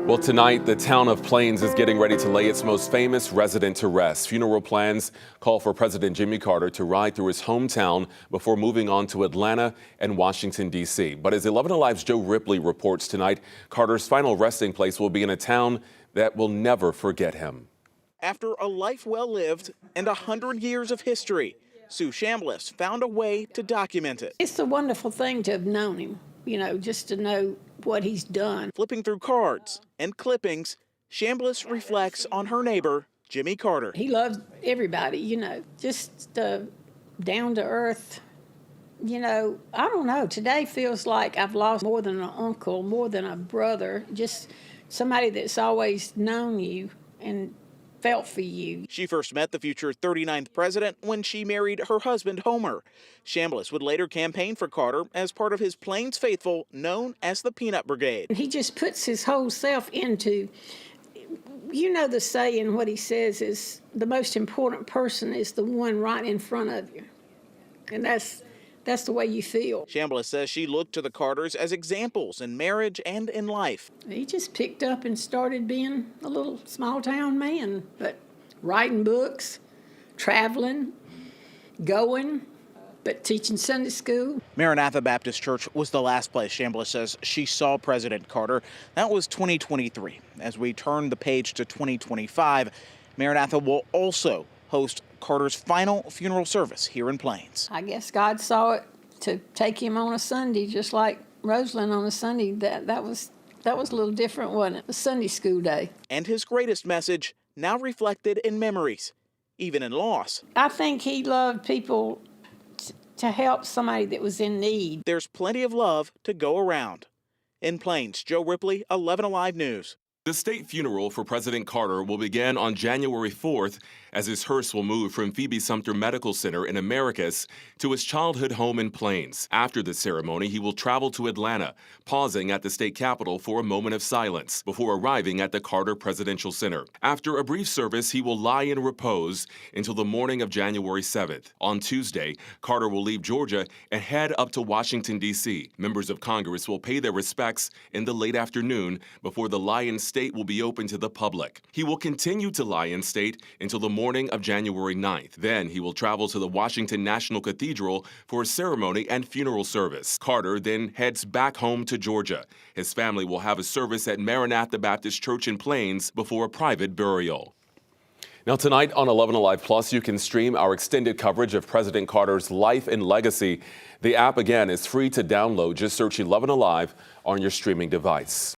Well, tonight, the town of Plains is getting ready to lay its most famous resident to rest. Funeral plans call for President Jimmy Carter to ride through his hometown before moving on to Atlanta and Washington, D.C. But as 11 Alive's Joe Ripley reports tonight, Carter's final resting place will be in a town that will never forget him. After a life well lived and 100 years of history, Sue Chambliss found a way to document it. It's a wonderful thing to have known him, just to know what he's done. Flipping through cards and clippings, Chambliss reflects on her neighbor, Jimmy Carter. He loved everybody, just down to earth. I don't know. Today feels like I've lost more than an uncle, more than a brother, just somebody that's always known you and felt for you. She first met the future 39th president when she married her husband, Homer. Chambliss would later campaign for Carter as part of his Plains faithful known as the Peanut Brigade. He just puts his whole self into, the saying, what he says is the most important person is the one right in front of you. And that's the way you feel. Chambliss says she looked to the Carters as examples in marriage and in life. He just picked up and started being a little small town man, but writing books, traveling, going, but teaching Sunday school. Maranatha Baptist Church was the last place Chambliss says she saw President Carter. That was 2023. As we turn the page to 2025, Maranatha will also host Carter's final funeral service here in Plains. I guess God saw it to take him on a Sunday, just like Rosalind on a Sunday. That was a little different, wasn't it? A Sunday school day. And his greatest message now reflected in memories, even in loss. I think he loved people to help somebody that was in need. There's plenty of love to go around. In Plains, Joe Ripley, 11 Alive News. The state funeral for President Carter will begin on January 4th as his hearse will move from Phoebe Sumter Medical Center in Americus to his childhood home in Plains. After the ceremony, he will travel to Atlanta, pausing at the state capitol for a moment of silence before arriving at the Carter Presidential Center. After a brief service, he will lie in repose until the morning of January 7th. On Tuesday, Carter will leave Georgia and head up to Washington, D.C. Members of Congress will pay their respects in the late afternoon before the lie in state will be open to the public. He will continue to lie in state until the morning of January 9th. Then he will travel to the Washington National Cathedral for a ceremony and funeral service. Carter then heads back home to Georgia. His family will have a service at Maranatha Baptist Church in Plains before a private burial. Now tonight on 11 Alive Plus, you can stream our extended coverage of President Carter's life and legacy. The app, again, is free to download. Just search 11 Alive on your streaming device.